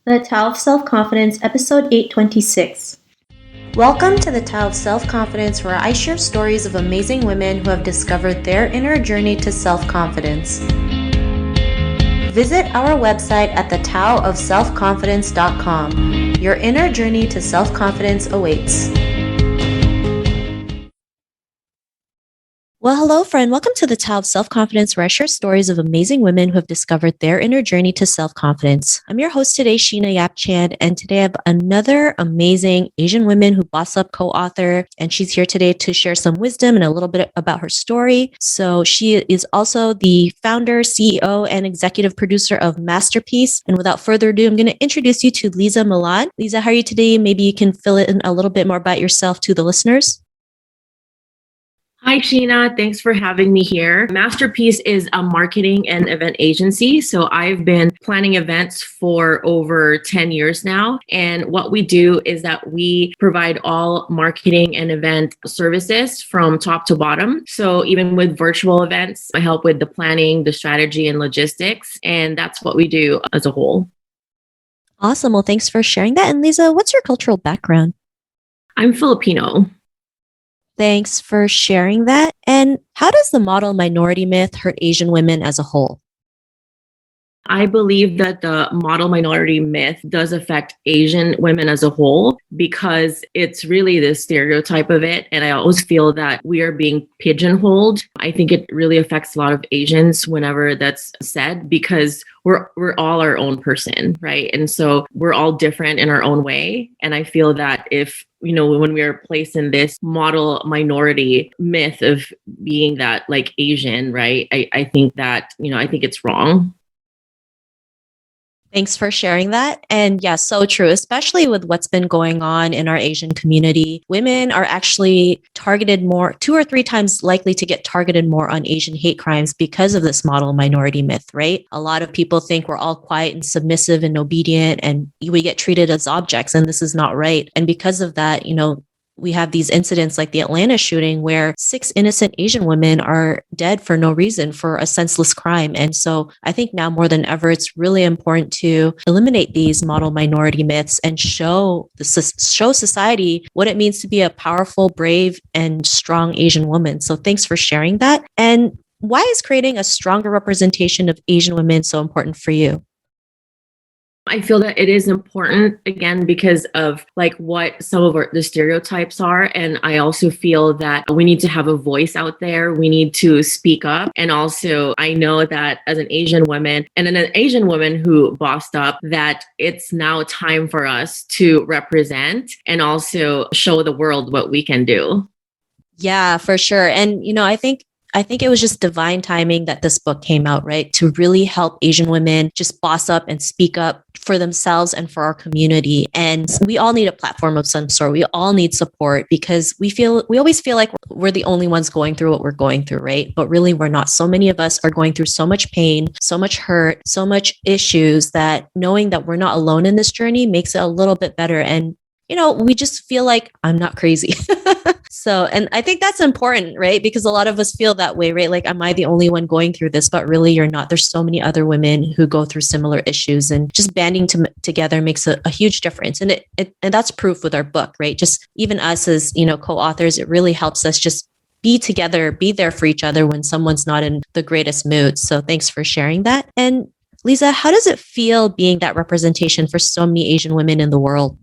The Tao of Self-Confidence, Episode 826. Welcome to the Tao of Self-Confidence, where I share stories of amazing women who have discovered their inner journey to self-confidence. Visit our website at thetaoofselfconfidence.com. Your inner journey to self-confidence awaits. Well, hello, friend. Welcome to the Tao of Self-Confidence, where I share stories of amazing women who have discovered their inner journey to self-confidence. I'm your host today, Sheena Yapchand, and today I have another amazing Asian woman who Boss Up co-author, and she's here today to share some wisdom and a little bit about her story. So she is also the founder, CEO, and executive producer of Masterpiece. And without further ado, I'm going to introduce you to Liza Millan. Liza, how are you today? Maybe you can fill in a little bit more about yourself to the listeners. Hi, Sheena. Thanks for having me here. Masterpiece is a marketing and event agency. So I've been planning events for over 10 years now. And what we do is that we provide all marketing and event services from top to bottom. So even with virtual events, I help with the planning, the strategy, and logistics. And that's what we do as a whole. Awesome. Well, thanks for sharing that. And Liza, what's your cultural background? I'm Filipino. Thanks for sharing that. And how does the model minority myth hurt Asian women as a whole? I believe that the model minority myth does affect Asian women as a whole because it's really the stereotype of it. And I always feel that we are being pigeonholed. I think it really affects a lot of Asians whenever that's said because we're all our own person, right? And so we're all different in our own way. And I feel that if when we are placed in this model minority myth of being that like Asian, right? I think that, I think it's wrong. Thanks for sharing that. And yeah, so true, especially with what's been going on in our Asian community. Women are actually targeted more, 2 or 3 times likely to get targeted more on Asian hate crimes because of this model minority myth, right? A lot of people think we're all quiet and submissive and obedient and we get treated as objects, and this is not right. And because of that, we have these incidents like the Atlanta shooting where 6 innocent Asian women are dead for no reason for a senseless crime. And so I think now more than ever, it's really important to eliminate these model minority myths and show society what it means to be a powerful, brave, and strong Asian woman. So thanks for sharing that. And why is creating a stronger representation of Asian women so important for you? I feel that it is important, again, because of like what some of the stereotypes are. And I also feel that we need to have a voice out there. We need to speak up. And also, I know that as an Asian woman and an Asian woman who bossed up, that it's now time for us to represent and also show the world what we can do. Yeah, for sure. And, I think it was just divine timing that this book came out, right? To really help Asian women just boss up and speak up for themselves and for our community. And we all need a platform of some sort. We all need support because we always feel like we're the only ones going through what we're going through, right? But really we're not. So many of us are going through so much pain, so much hurt, so much issues that knowing that we're not alone in this journey makes it a little bit better. And we just feel like I'm not crazy. So, and I think that's important, right? Because a lot of us feel that way, right? Like, am I the only one going through this? But really, you're not. There's so many other women who go through similar issues, and just banding together makes a huge difference. And and that's proof with our book, right? Just even us as, co-authors, it really helps us just be together, be there for each other when someone's not in the greatest mood. So thanks for sharing that. And Liza, how does it feel being that representation for so many Asian women in the world?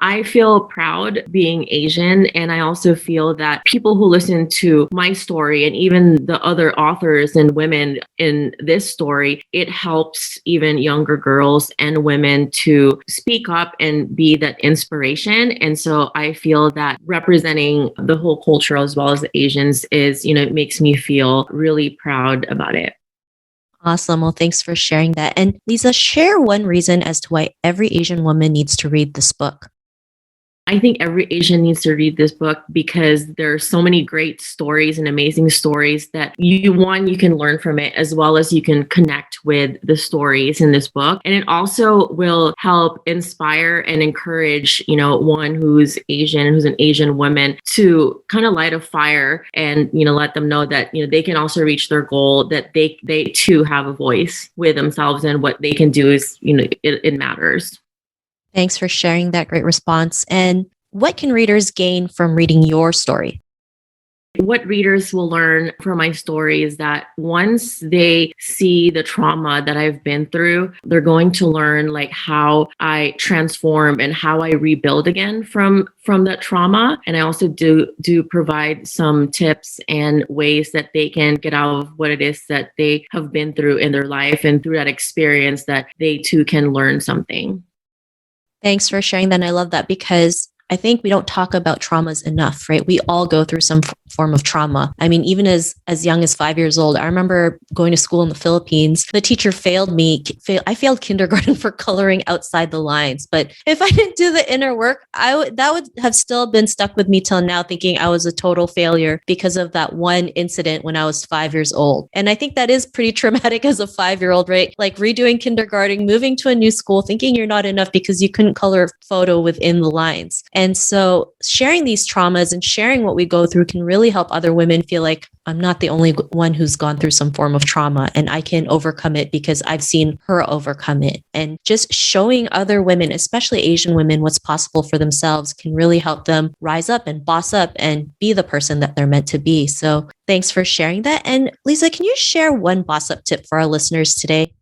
I feel proud being Asian, and I also feel that people who listen to my story and even the other authors and women in this story, it helps even younger girls and women to speak up and be that inspiration. And so I feel that representing the whole culture as well as the Asians is, it makes me feel really proud about it. Awesome. Well, thanks for sharing that. And Liza, share one reason as to why every Asian woman needs to read this book. I think every Asian needs to read this book because there are so many great stories and amazing stories that you can learn from it, as well as you can connect with the stories in this book. And it also will help inspire and encourage, one who's Asian, who's an Asian woman, to kind of light a fire and, let them know that, they can also reach their goal, that they too have a voice with themselves, and what they can do is, it matters. Thanks for sharing that great response. And what can readers gain from reading your story? What readers will learn from my story is that once they see the trauma that I've been through, they're going to learn like how I transform and how I rebuild again from that trauma. And I also do provide some tips and ways that they can get out of what it is that they have been through in their life, and through that experience that they too can learn something. Thanks for sharing that. And I love that, because I think we don't talk about traumas enough, right? We all go through some form of trauma. I mean, even as young as 5 years old, I remember going to school in the Philippines. The teacher failed me. I failed kindergarten for coloring outside the lines. But if I didn't do the inner work, that would have still been stuck with me till now, thinking I was a total failure because of that one incident when I was 5 years old. And I think that is pretty traumatic as a 5-year-old, right? Like redoing kindergarten, moving to a new school, thinking you're not enough because you couldn't color a photo within the lines. And so sharing these traumas and sharing what we go through can really help other women feel like I'm not the only one who's gone through some form of trauma, and I can overcome it because I've seen her overcome it. And just showing other women, especially Asian women, what's possible for themselves can really help them rise up and boss up and be the person that they're meant to be. So thanks for sharing that. And Liza, can you share one boss up tip for our listeners today?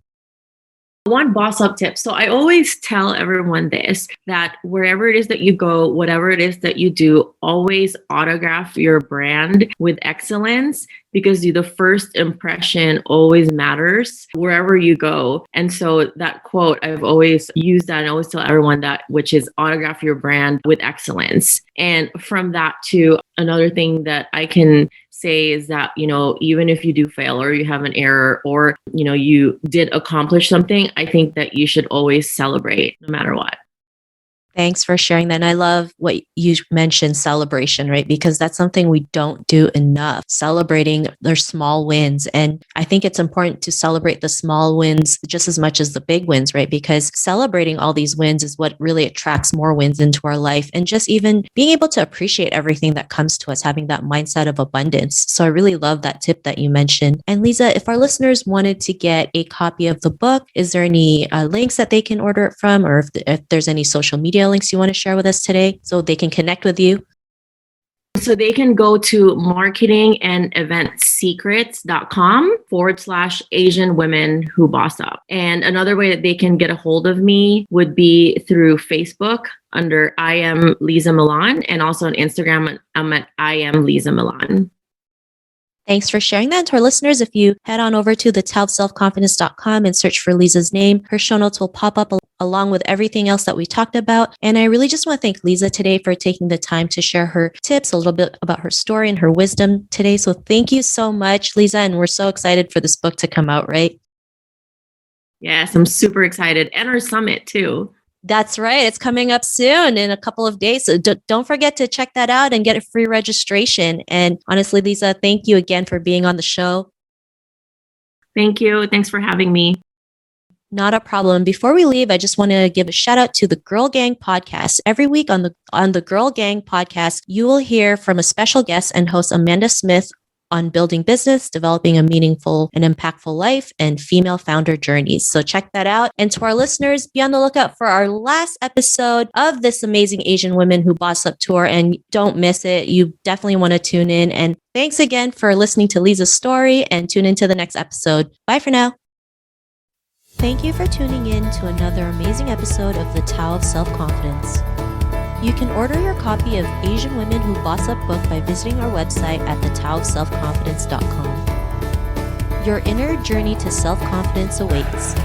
One boss up tip. So I always tell everyone this, that wherever it is that you go, whatever it is that you do, always autograph your brand with excellence, because the first impression always matters wherever you go. And so that quote, I've always used that and I always tell everyone that, which is autograph your brand with excellence. And from that to another thing that I can say is that, even if you do fail or you have an error or, you did accomplish something, I think that you should always celebrate no matter what. Thanks for sharing that. And I love what you mentioned, celebration, right? Because that's something we don't do enough, celebrating their small wins. And I think it's important to celebrate the small wins just as much as the big wins, right? Because celebrating all these wins is what really attracts more wins into our life. And just even being able to appreciate everything that comes to us, having that mindset of abundance. So I really love that tip that you mentioned. And Liza, if our listeners wanted to get a copy of the book, is there any links that they can order it from? Or if there's any social media links you want to share with us today so they can connect with you? So they can go to marketingandeventsecrets.com/Asian women who boss up. And another way that they can get a hold of me would be through Facebook under I am Liza Millan, and also on Instagram, I'm at I am Liza Millan. Thanks for sharing that. And to our listeners, if you head on over to thetowofselfconfidence.com and search for Liza's name, her show notes will pop up along with everything else that we talked about. And I really just want to thank Liza today for taking the time to share her tips, a little bit about her story and her wisdom today. So thank you so much, Liza. And we're so excited for this book to come out, right? Yes, I'm super excited. And our summit too. That's right. It's coming up soon in a couple of days. So don't forget to check that out and get a free registration. And honestly, Liza, thank you again for being on the show. Thank you. Thanks for having me. Not a problem. Before we leave, I just want to give a shout out to the Girl Gang podcast. Every week on the Girl Gang podcast, you will hear from a special guest and host Amanda Smith on building business, developing a meaningful and impactful life, and female founder journeys. So check that out. And to our listeners, be on the lookout for our last episode of this amazing Asian Women Who Boss Up tour. And don't miss it. You definitely want to tune in. And thanks again for listening to Liza's story, and tune into the next episode. Bye for now. Thank you for tuning in to another amazing episode of The Tao of Self-Confidence. You can order your copy of Asian Women Who Boss Up book by visiting our website at thetowofselfconfidence.com. Your inner journey to self-confidence awaits.